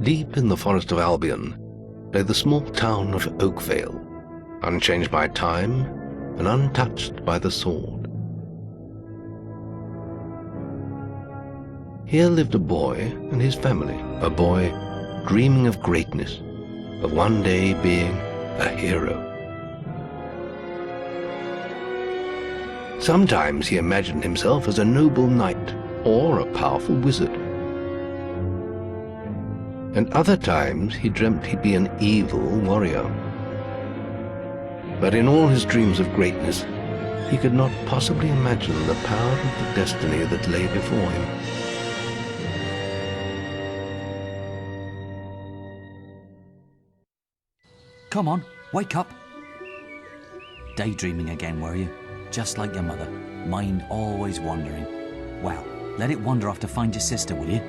Deep in the forest of Albion lay the small town of Oakvale, unchanged by time and untouched by the sword. Here lived a boy and his family, a boy dreaming of greatness, of one day being a hero. Sometimes he imagined himself as a noble knight or a powerful wizard. And other times he dreamt he'd be an evil warrior. But in all his dreams of greatness, he could not possibly imagine the power of the destiny that lay before him. Come on, wake up. Daydreaming again, were you? Just like your mother, mind always wandering. Well, let it wander off to find your sister, will you?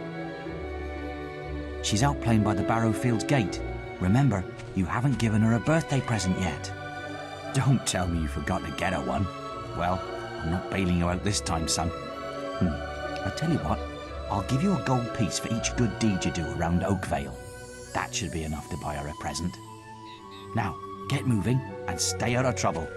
She's out playing by the Barrowfields gate. Remember, you haven't given her a birthday present yet. Don't tell me you forgot to get her one. Well, I'm not bailing you out this time, son. I tell you what, I'll give you a gold piece for each good deed you do around Oakvale. That should be enough to buy her a present. Now, get moving and stay out of trouble.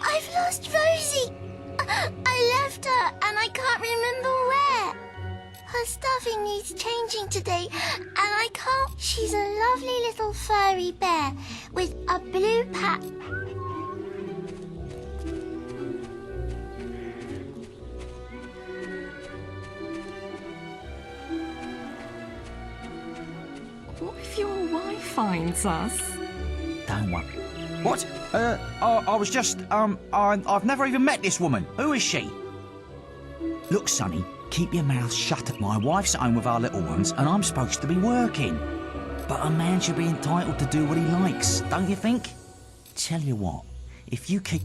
I've lost Rosie. I left her and I can't remember where. Her stuffing needs changing today and I can't. She's a lovely little furry bear with a blue pat. What if your wife finds us? Don't worry. What? I was just, I've never even met this woman. Who is she? Look, Sonny, keep your mouth shut. My wife's at home with our little ones, and I'm supposed to be working. But a man should be entitled to do what he likes, don't you think? Tell you what, if you keep...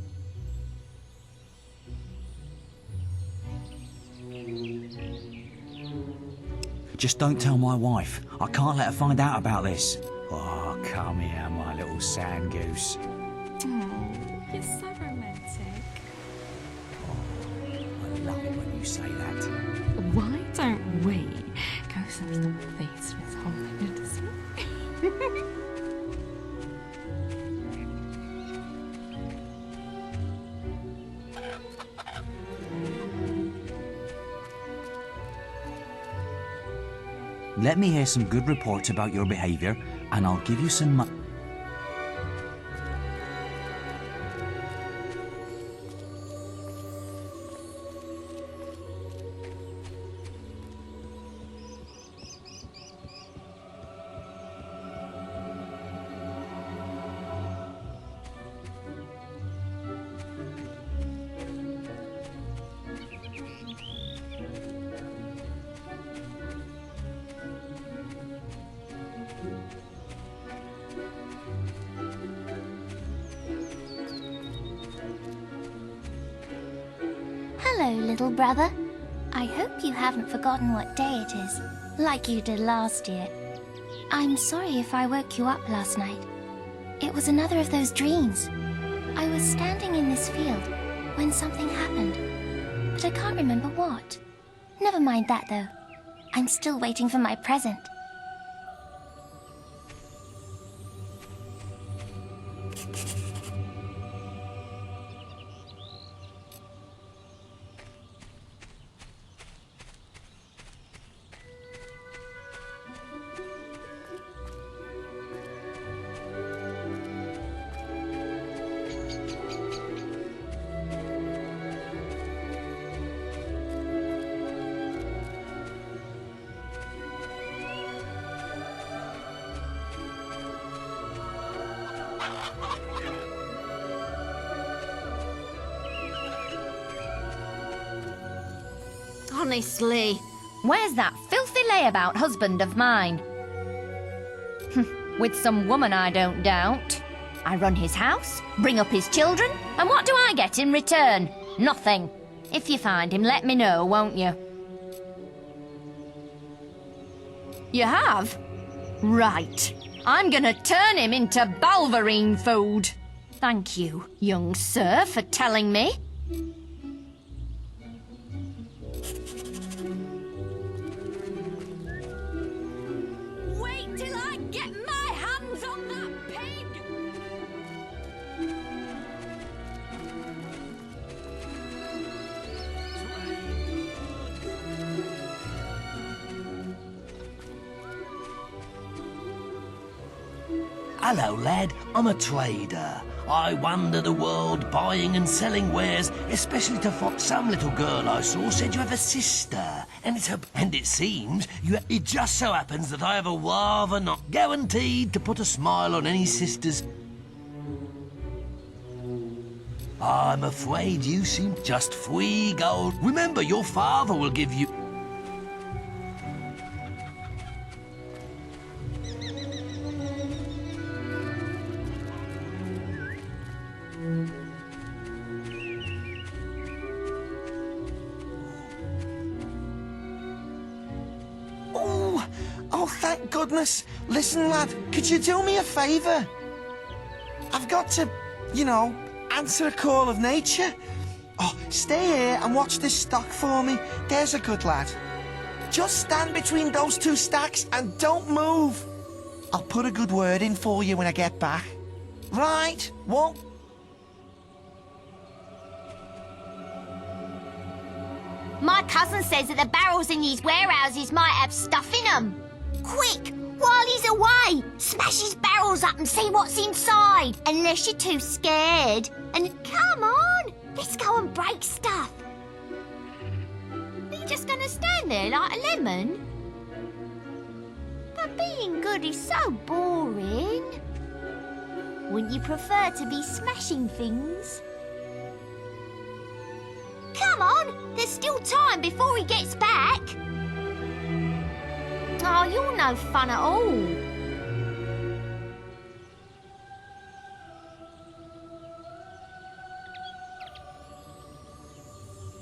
Just don't tell my wife. I can't let her find out about this. Oh, come here, my little sand goose. You're so romantic. I love it when you say that. Why don't we go some the feast with something to see? Let me hear some good reports about your behaviour, and I'll give you some money. Hello, little brother. I hope you haven't forgotten what day it is, like you did last year. I'm sorry if I woke you up last night. It was another of those dreams. I was standing in this field when something happened, but I can't remember what. Never mind that, though. I'm still waiting for my present. Honestly, where's that filthy layabout husband of mine? With some woman, I don't doubt. I run his house, bring up his children, and what do I get in return? Nothing. If you find him, let me know, won't you? You have? Right. I'm gonna turn him into Balverine food. Thank you, young sir, for telling me. Wait till I get my hands on that pig! Hello, lad. I'm a trader. I wander the world buying and selling wares, especially to find some little girl I saw said you have a sister, and it seems it just so happens that I have a rather not guaranteed to put a smile on any sister's. I'm afraid you seem just free gold. Remember, your father will give you. Oh, thank goodness. Listen, lad, could you do me a favour? I've got to, answer a call of nature. Oh, stay here and watch this stock for me. There's a good lad. Just stand between those two stacks and don't move. I'll put a good word in for you when I get back. Right, one. My cousin says that the barrels in these warehouses might have stuff in them. Quick, while he's away, smash his barrels up and see what's inside. Unless you're too scared. And come on, let's go and break stuff. Are you just gonna stand there like a lemon? But being good is so boring. Wouldn't you prefer to be smashing things? Come on, there's still time before he gets back. Oh, you're no fun at all.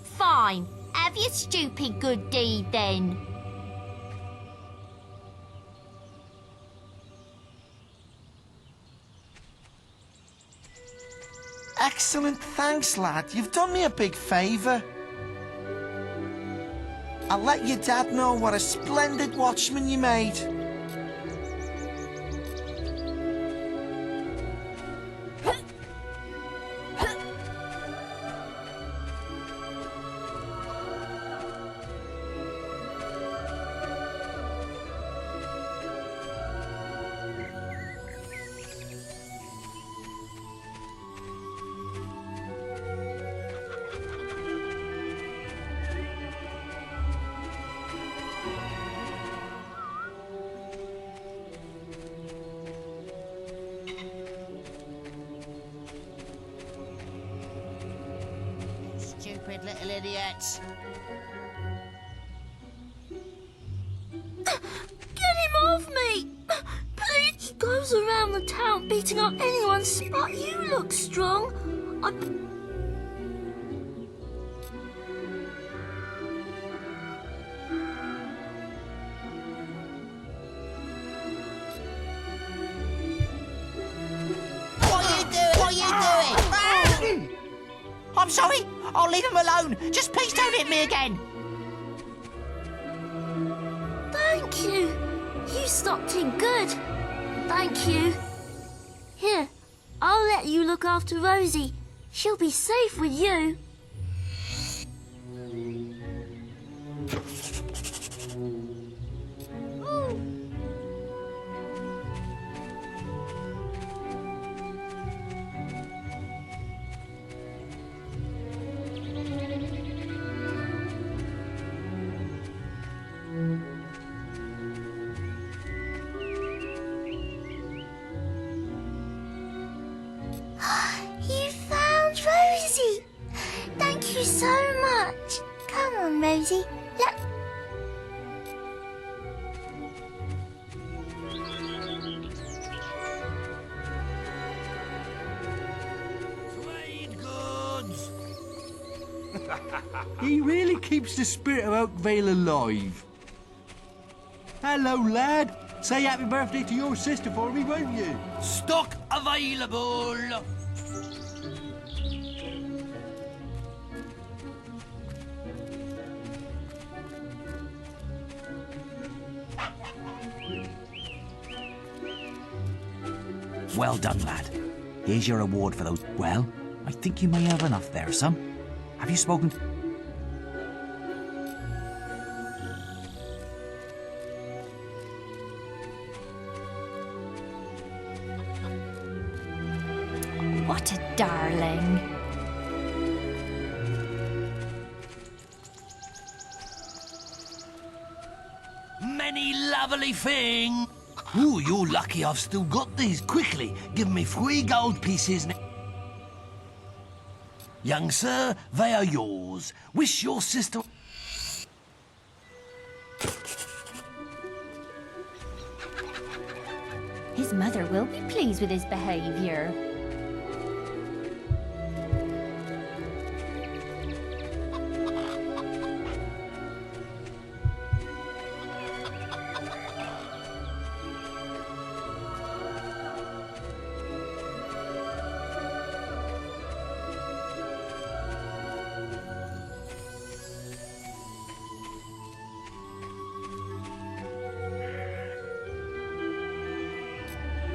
Fine, have your stupid good deed then. Excellent, thanks, lad. You've done me a big favour. I'll let your dad know what a splendid watchman you made. Stupid little idiots. Get him off me! Please! He goes around the town beating up anyone's spot. You look strong. What are you doing? I'm sorry. I'll leave him alone. Just please don't hit me again. Thank you. You stopped him good. Thank you. Here, I'll let you look after Rosie. She'll be safe with you. You found Rosie! Thank you so much. Come on, Rosie. Look. Trade goods. He really keeps the spirit of Oakvale alive. Hello, lad. Say happy birthday to your sister for me, won't you? Stock available. Well done, lad. Here's your reward for those. Well, I think you may have enough there, son. Have you spoken to... What a darling. Many lovely things. Ooh, you're lucky I've still got these. Quickly, give me 3 gold pieces. Young sir, they are yours. Wish your sister... His mother will be pleased with his behavior.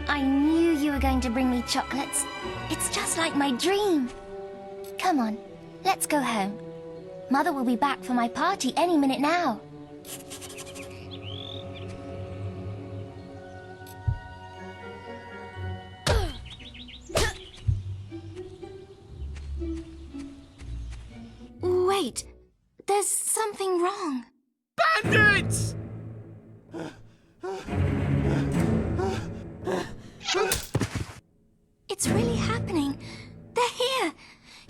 I knew you were going to bring me chocolates. It's just like my dream. Come on, let's go home. Mother will be back for my party any minute now. Wait, there's something wrong. Bandits! It's really happening. They're here.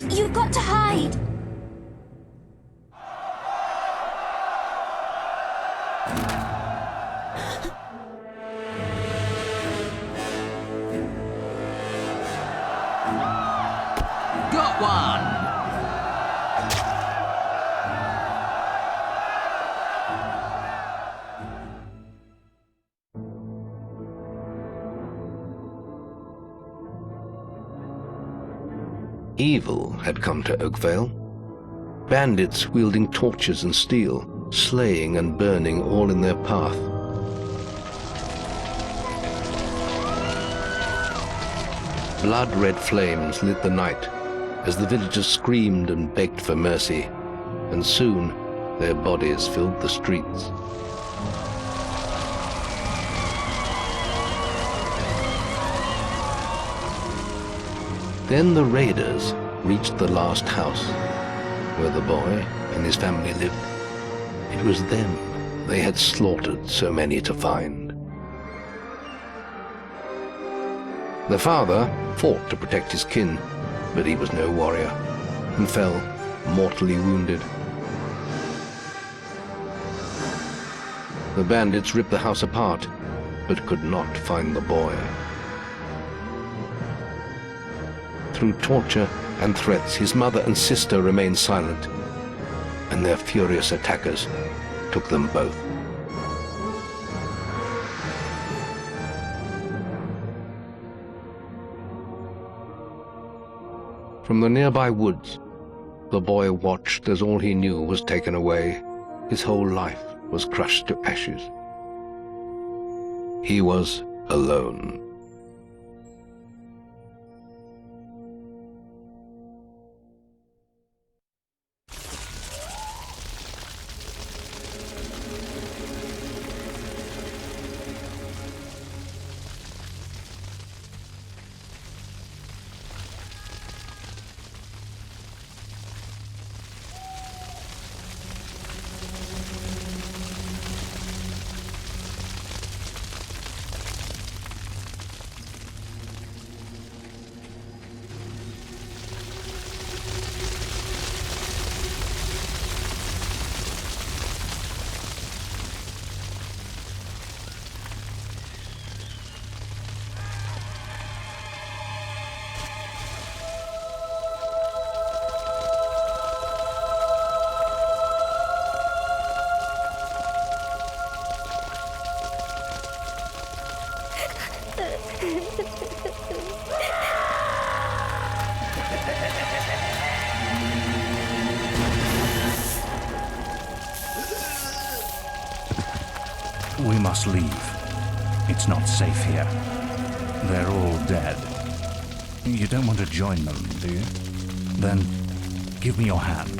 You've got to hide. Got one! Evil had come to Oakvale. Bandits wielding torches and steel, slaying and burning all in their path. Blood-red flames lit the night as the villagers screamed and begged for mercy, and soon their bodies filled the streets. Then the raiders reached the last house, where the boy and his family lived. It was them they had slaughtered so many to find. The father fought to protect his kin, but he was no warrior, and fell mortally wounded. The bandits ripped the house apart, but could not find the boy. Through torture and threats, his mother and sister remained silent, and their furious attackers took them both. From the nearby woods, the boy watched as all he knew was taken away. His whole life was crushed to ashes. He was alone. We must leave. It's not safe here. They're all dead. You don't want to join them, do you? Then give me your hand.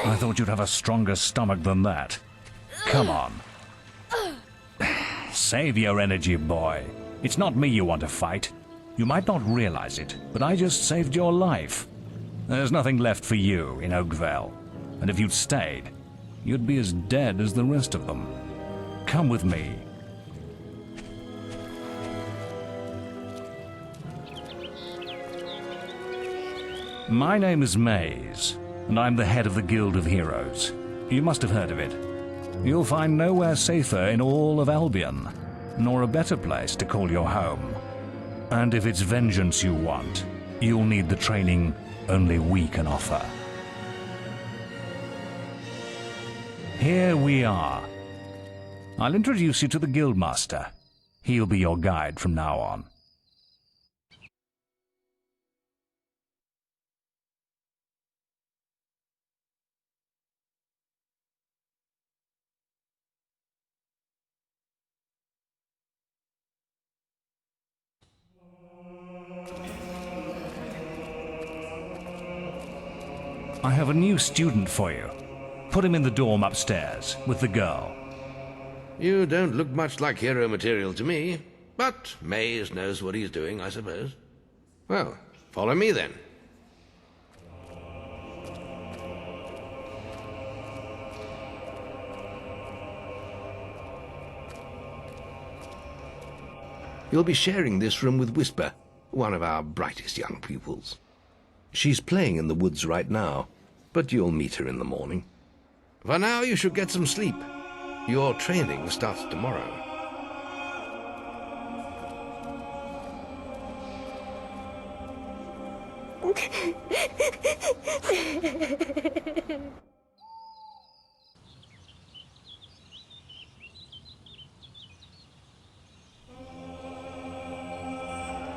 I thought you'd have a stronger stomach than that. Come on. Save your energy, boy. It's not me you want to fight. You might not realize it, but I just saved your life. There's nothing left for you in Oakvale. And if you'd stayed, you'd be as dead as the rest of them. Come with me. My name is Maze, and I'm the head of the Guild of Heroes. You must have heard of it. You'll find nowhere safer in all of Albion, nor a better place to call your home. And if it's vengeance you want, you'll need the training only we can offer. Here we are. I'll introduce you to the Guildmaster. He'll be your guide from now on. I have a new student for you. Put him in the dorm upstairs, with the girl. You don't look much like hero material to me, but Maze knows what he's doing, I suppose. Well, follow me then. You'll be sharing this room with Whisper, one of our brightest young pupils. She's playing in the woods right now, but you'll meet her in the morning. For now, you should get some sleep. Your training starts tomorrow.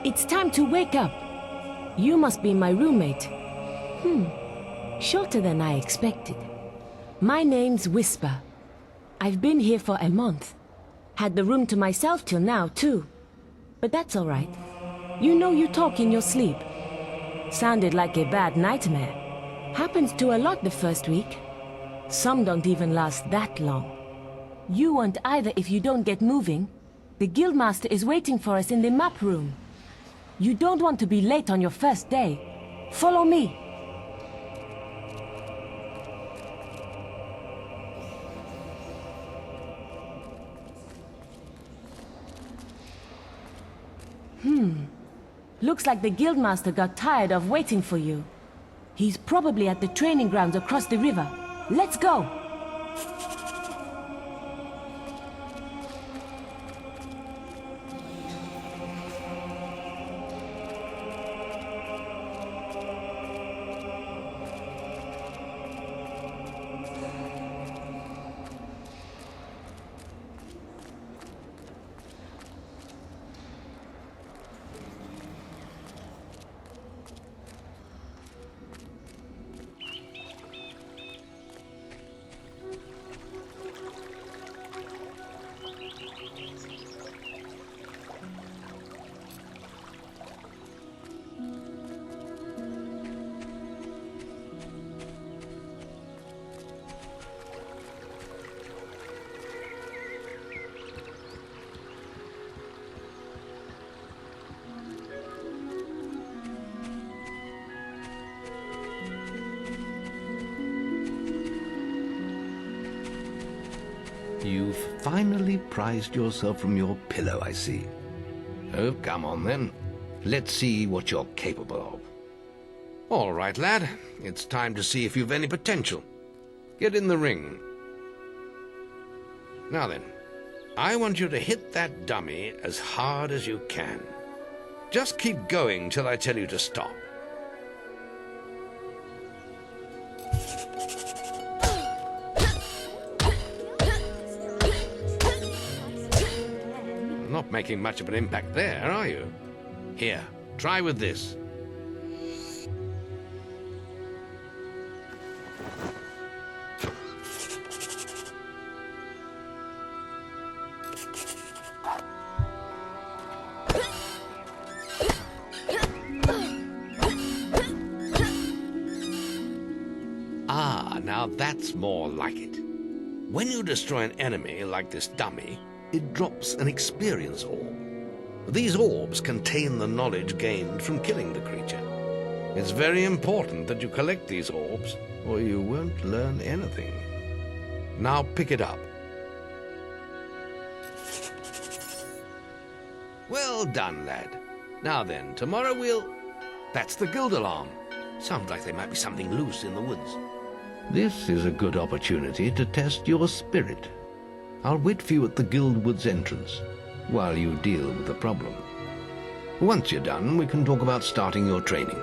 It's time to wake up. You must be my roommate. Shorter than I expected. My name's Whisper. I've been here for a month. Had the room to myself till now, too. But that's all right. You know you talk in your sleep. Sounded like a bad nightmare. Happens to a lot the first week. Some don't even last that long. You won't either if you don't get moving. The Guildmaster is waiting for us in the map room. You don't want to be late on your first day. Follow me. Looks like the Guildmaster got tired of waiting for you. He's probably at the training grounds across the river. Let's go! You've finally prized yourself from your pillow, I see. Oh, come on then. Let's see what you're capable of. All right, lad. It's time to see if you've any potential. Get in the ring. Now then, I want you to hit that dummy as hard as you can. Just keep going till I tell you to stop. Not making much of an impact there, are you? Here, try with this. Ah, now that's more like it. When you destroy an enemy like this dummy, it drops an experience orb. These orbs contain the knowledge gained from killing the creature. It's very important that you collect these orbs, or you won't learn anything. Now pick it up. Well done, lad. Now then, tomorrow we'll... That's the guild alarm. Sounds like there might be something loose in the woods. This is a good opportunity to test your spirit. I'll wait for you at the guild woods entrance while you deal with the problem. Once you're done, we can talk about starting your training.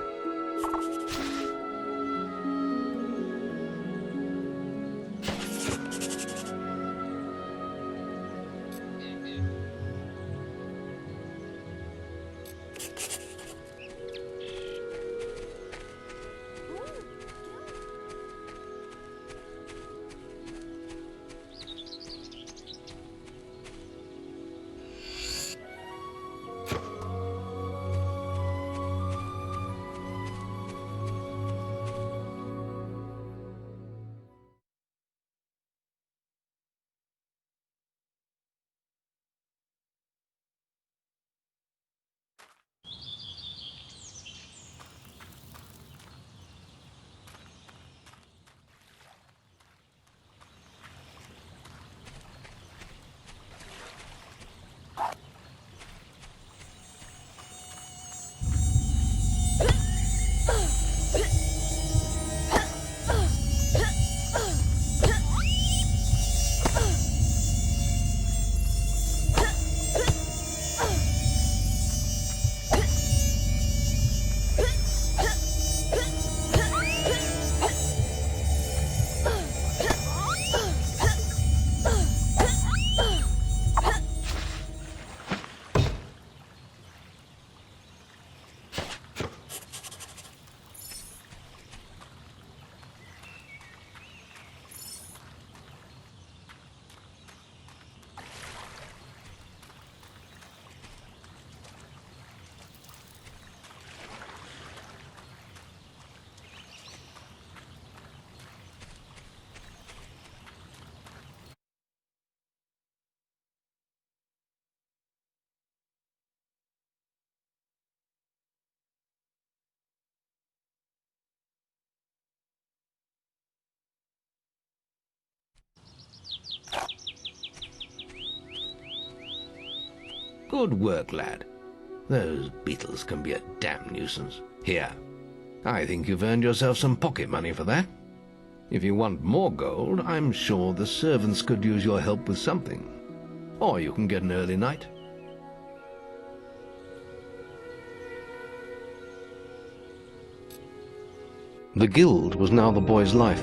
Good work, lad. Those beetles can be a damn nuisance. Here, I think you've earned yourself some pocket money for that. If you want more gold, I'm sure the servants could use your help with something. Or you can get an early night. The guild was now the boy's life.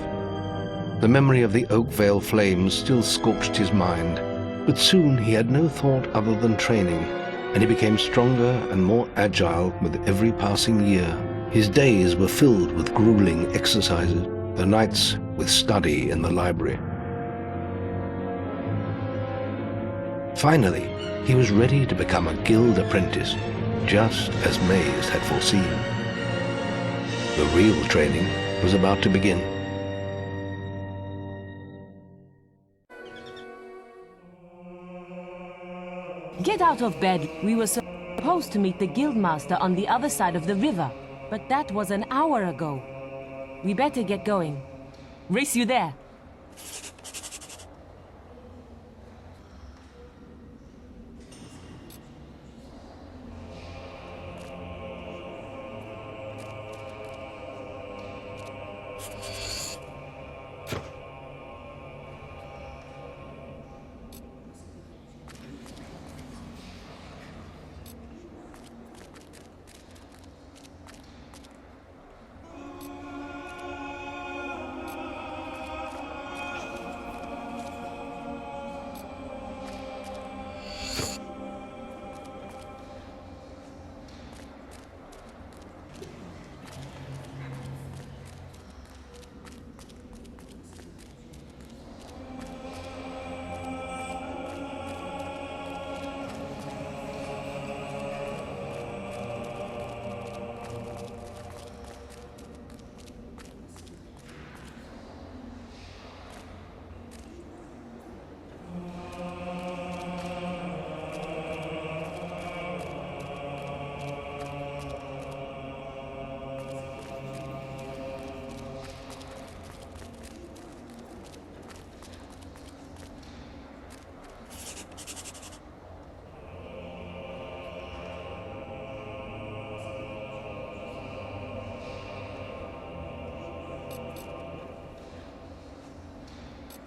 The memory of the Oakvale flames still scorched his mind, but soon he had no thought other than training, and he became stronger and more agile with every passing year. His days were filled with grueling exercises, the nights with study in the library. Finally, he was ready to become a guild apprentice, just as Mays had foreseen. The real training was about to begin. Get out of bed. We were supposed to meet the guildmaster on the other side of the river, but that was an hour ago. We better get going. Race you there.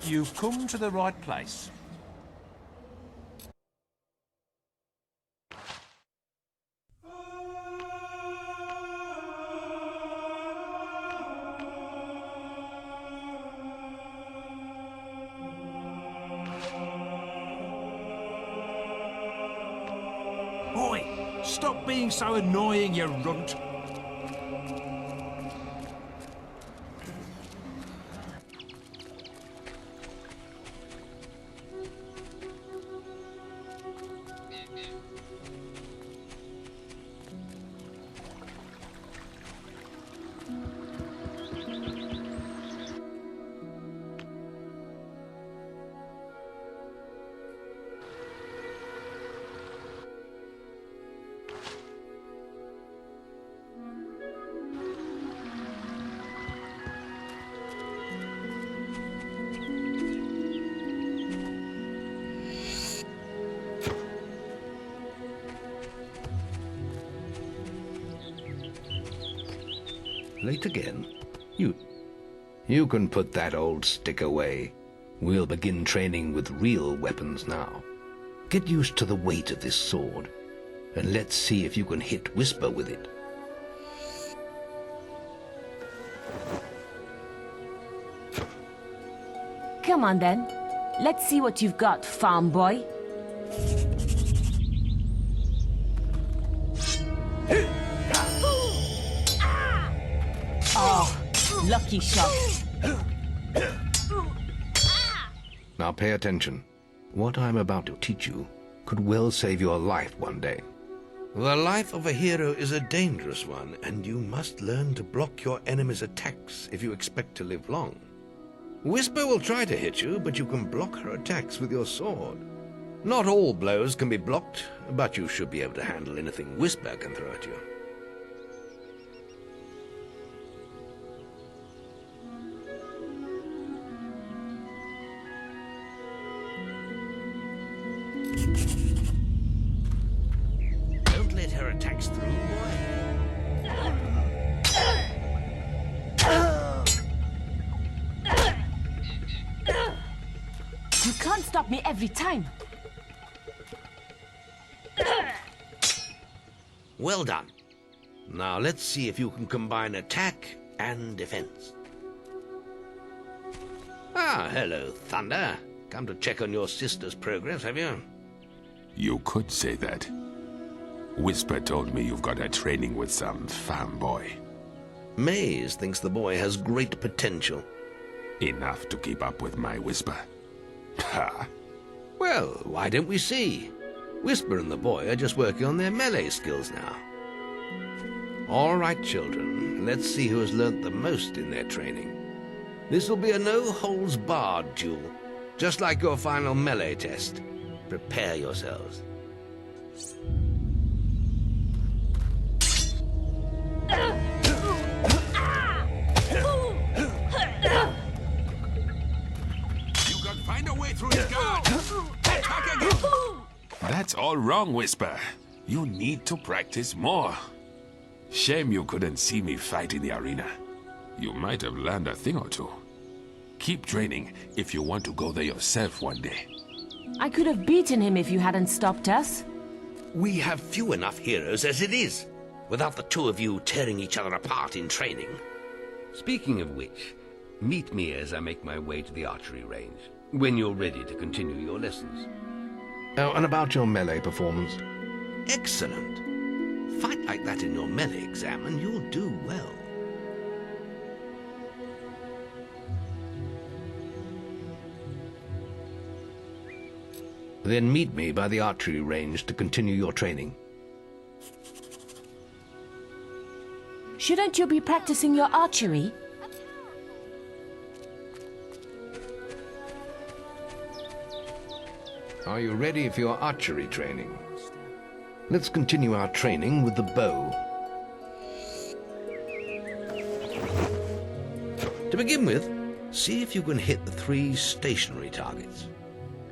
You've come to the right place. Oi! Stop being so annoying, you runt! Late again? You can put that old stick away. We'll begin training with real weapons now. Get used to the weight of this sword, and let's see if you can hit Whisper with it. Come on then. Let's see what you've got, farm boy. Oh, lucky shot. Now pay attention. What I'm about to teach you could well save your life one day. The life of a hero is a dangerous one, and you must learn to block your enemy's attacks if you expect to live long. Whisper will try to hit you, but you can block her attacks with your sword. Not all blows can be blocked, but you should be able to handle anything Whisper can throw at you. Don't let her attacks through, boy. You can't stop me every time. Well done. Now let's see if you can combine attack and defense. Ah, hello, Thunder. Come to check on your sister's progress, have you? You could say that. Whisper told me you've got her training with some farm boy. Maze thinks the boy has great potential. Enough to keep up with my Whisper. Ha! Well, why don't we see? Whisper and the boy are just working on their melee skills now. All right, children, let's see who has learnt the most in their training. This will be a no-holds-barred duel, just like your final melee test. Prepare yourselves. You can find a way through his guard. Attack again. That's all wrong, Whisper. You need to practice more. Shame you couldn't see me fight in the arena. You might have learned a thing or two. Keep training if you want to go there yourself one day. I could have beaten him if you hadn't stopped us. We have few enough heroes as it is, without the two of you tearing each other apart in training. Speaking of which, meet me as I make my way to the archery range, when you're ready to continue your lessons. Oh, and about your melee performance? Excellent. Fight like that in your melee exam and you'll do well. Then meet me by the archery range to continue your training. Shouldn't you be practicing your archery? Are you ready for your archery training? Let's continue our training with the bow. To begin with, see if you can hit the 3 stationary targets.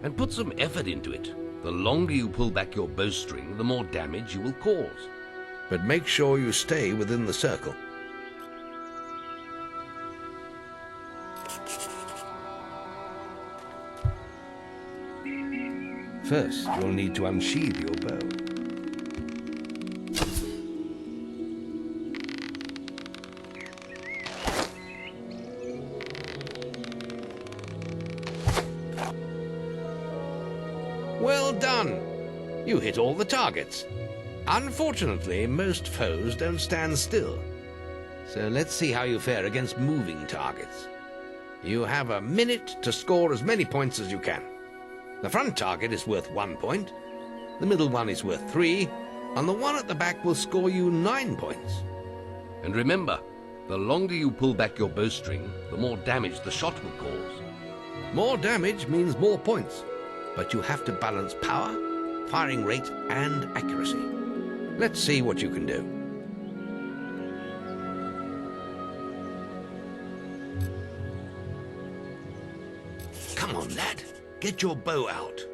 And put some effort into it. The longer you pull back your bowstring, the more damage you will cause. But make sure you stay within the circle. First, you'll need to unsheathe your bow. Well done! You hit all the targets. Unfortunately, most foes don't stand still. So let's see how you fare against moving targets. You have a minute to score as many points as you can. The front target is worth 1 point, the middle one is worth 3, and the one at the back will score you 9 points. And remember, the longer you pull back your bowstring, the more damage the shot will cause. More damage means more points, but you have to balance power, firing rate, and accuracy. Let's see what you can do. Come on, lad. Get your bow out.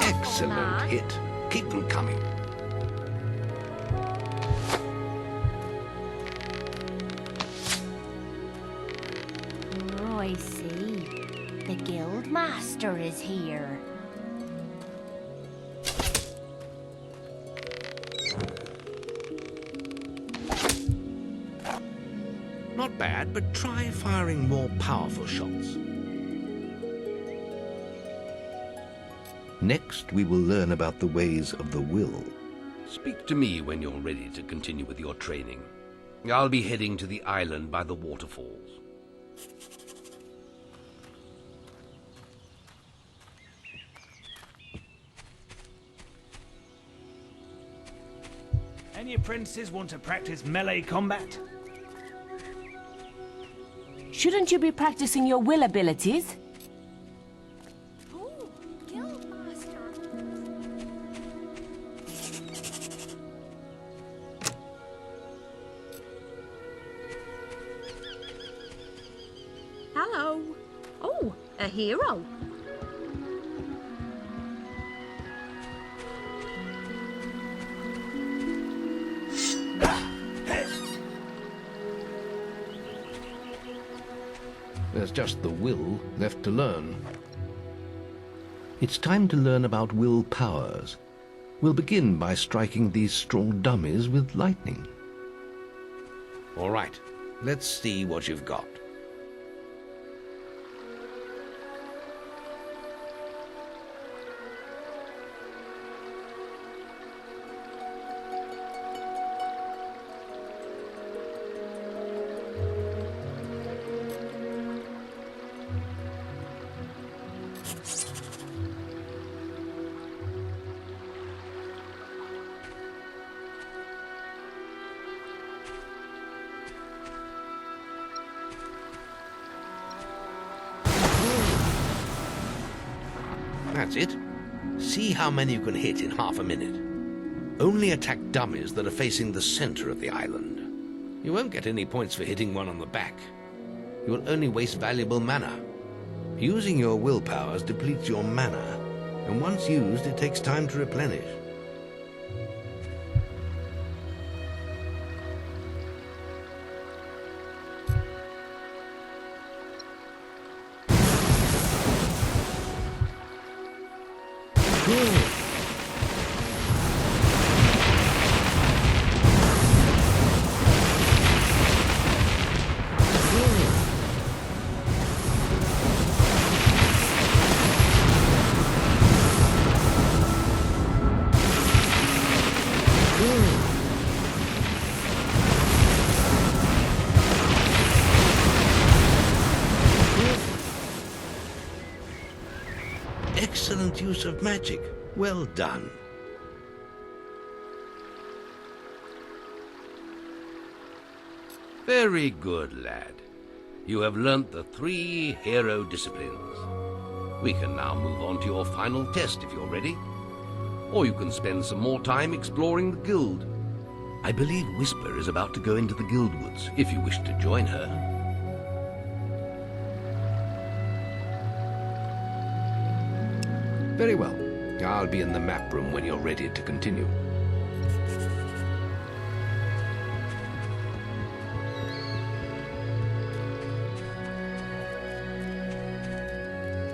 Excellent hit. Keep them coming. Oh, I see. The guild master is here. Not bad, but try firing more powerful shots. Next, we will learn about the ways of the will. Speak to me when you're ready to continue with your training. I'll be heading to the island by the waterfalls. Any apprentices want to practice melee combat? Shouldn't you be practicing your will abilities? Hello. Oh, a hero. There's just the will left to learn. It's time to learn about will powers. We'll begin by striking these strong dummies with lightning. All right, let's see what you've got. That's it. See how many you can hit in half a minute. Only attack dummies that are facing the center of the island. You won't get any points for hitting one on the back. You will only waste valuable mana. Using your will powers depletes your mana, and once used, it takes time to replenish. Excellent use of magic. Well done. Very good, lad. You have learnt the 3 hero disciplines. We can now move on to your final test if you're ready. Or you can spend some more time exploring the guild. I believe Whisper is about to go into the guild woods, if you wish to join her. Very well. I'll be in the map room when you're ready to continue.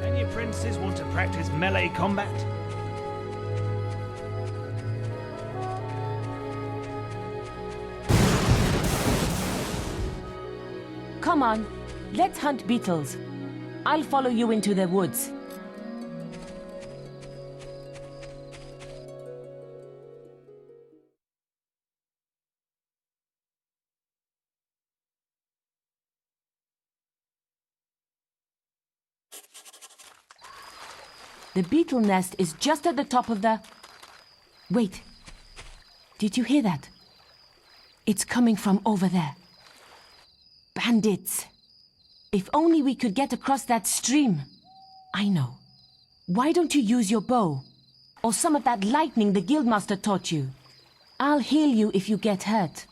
Any princes want to practice melee combat? Come on, let's hunt beetles. I'll follow you into the woods. The beetle nest is just at the top of the... Wait. Did you hear that? It's coming from over there. Bandits. If only we could get across that stream. I know. Why don't you use your bow? Or some of that lightning the guildmaster taught you? I'll heal you if you get hurt.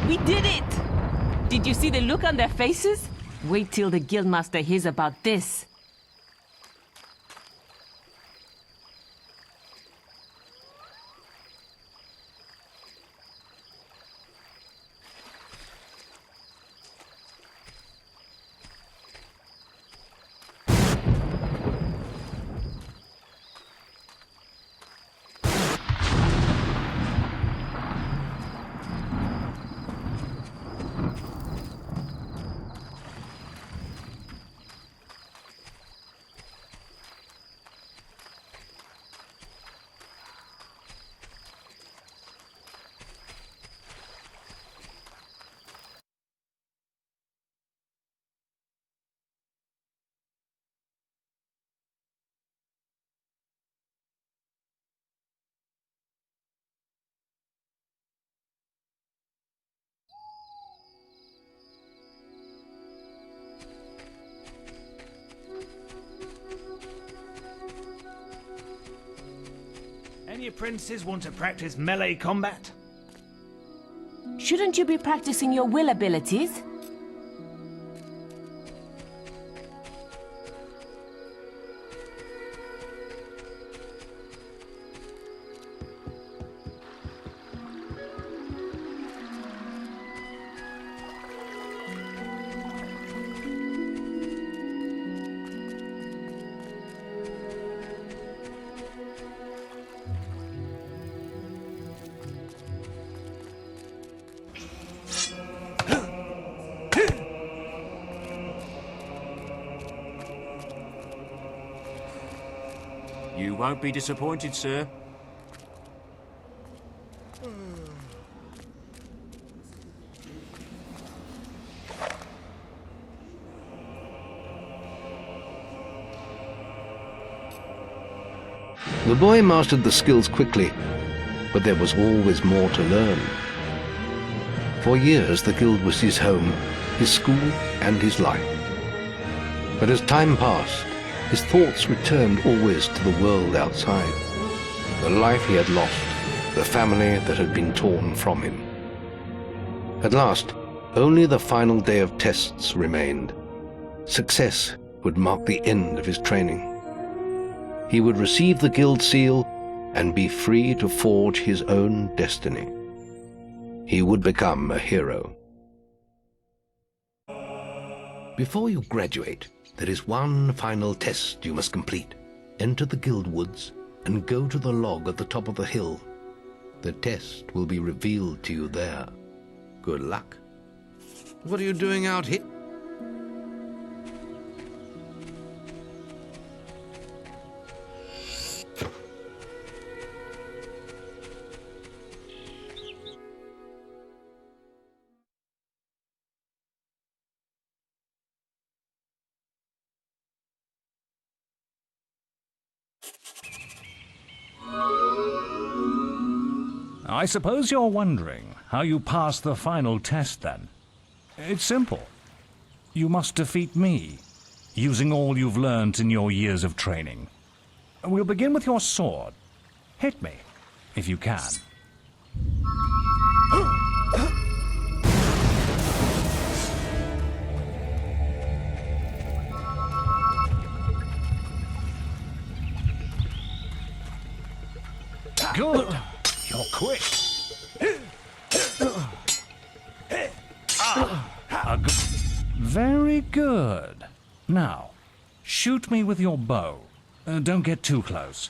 We did it! Did you see the look on their faces? Wait till the guildmaster hears about this. Any princes want to practice melee combat? Shouldn't you be practicing your will abilities? You won't be disappointed, sir. The boy mastered the skills quickly, but there was always more to learn. For years, the guild was his home, his school, and his life. But as time passed, his thoughts returned always to the world outside, the life he had lost, the family that had been torn from him. At last, Only the final day of tests remained. Success would mark the end of his training. He would receive the guild seal and be free to forge his own destiny. He would become a hero. Before you graduate, there is one final test you must complete. Enter the guild woods and go to the log at the top of the hill. The test will be revealed to you there. Good luck. What are you doing out here? I suppose you're wondering how you pass the final test, then. It's simple. You must defeat me, using all you've learnt in your years of training. We'll begin with your sword. Hit me, if you can. Good. You're quick. Very good. Now, shoot me with your bow. Don't get too close.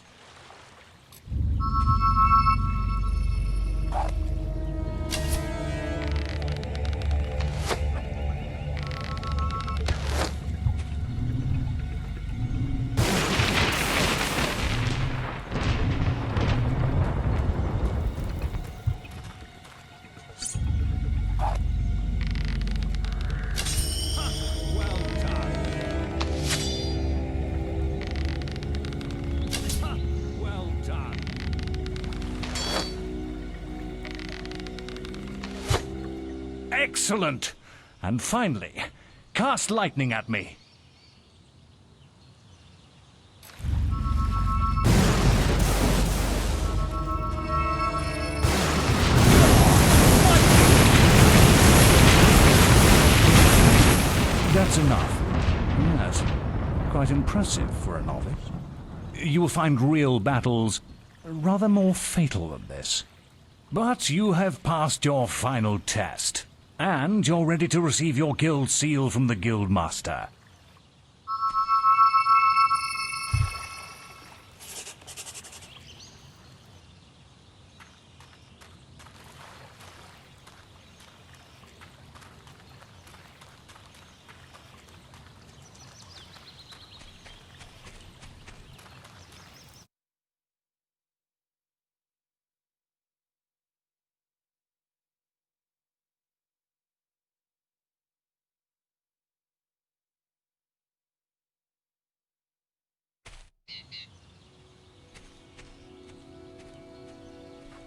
Excellent! And finally, cast lightning at me. That's enough. Yes, quite impressive for a novice. You will find real battles rather more fatal than this. But you have passed your final test. And you're ready to receive your guild seal from the guild master.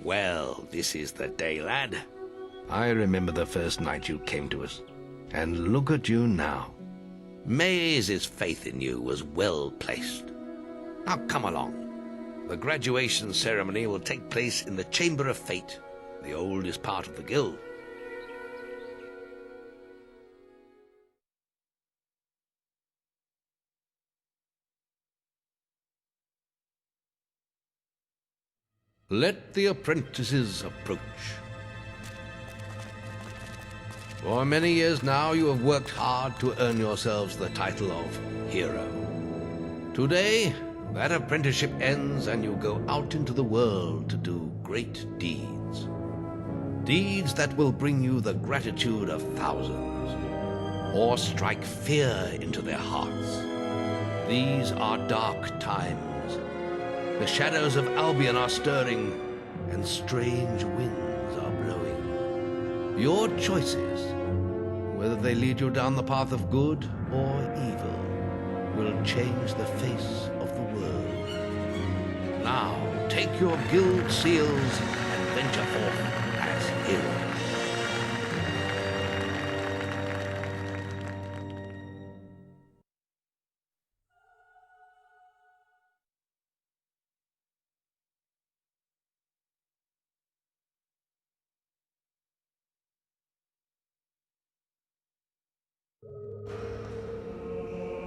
Well, this is the day, lad. I remember the first night you came to us. And look at you now. Maze's faith in you was well placed. Now come along. The graduation ceremony will take place in the Chamber of Fate, the oldest part of the guild. Let the apprentices approach. For many years now you have worked hard to earn yourselves the title of hero. Today, that apprenticeship ends and you go out into the world to do great deeds. Deeds that will bring you the gratitude of thousands, or strike fear into their hearts. These are dark times. The shadows of Albion are stirring, and strange winds are blowing. Your choices, whether they lead you down the path of good or evil, will change the face of the world. Now, take your guild seals and venture forth as heroes.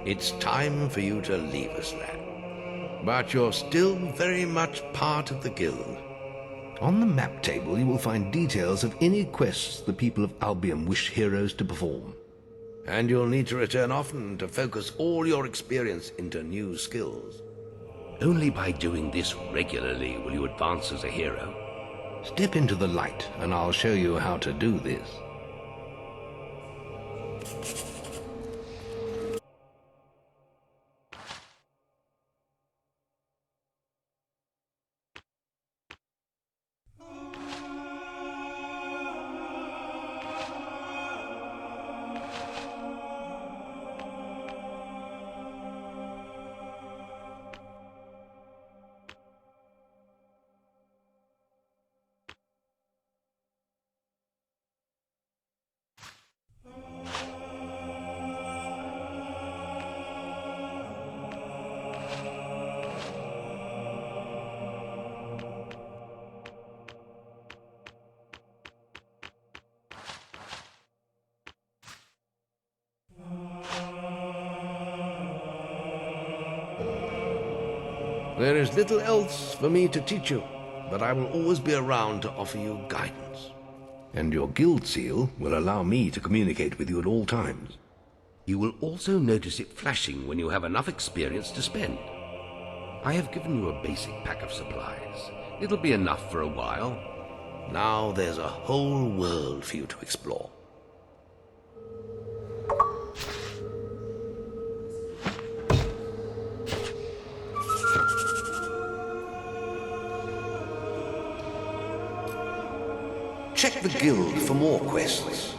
It's time for you to leave us, lad. But you're still very much part of the guild. On the map table, you will find details of any quests the people of Albion wish heroes to perform. And you'll need to return often to focus all your experience into new skills. Only by doing this regularly will you advance as a hero. Step into the light, and I'll show you how to do this. There is little else for me to teach you, but I will always be around to offer you guidance. And your guild seal will allow me to communicate with you at all times. You will also notice it flashing when you have enough experience to spend. I have given you a basic pack of supplies. It'll be enough for a while. Now there's a whole world for you to explore. Check the guild for more quests.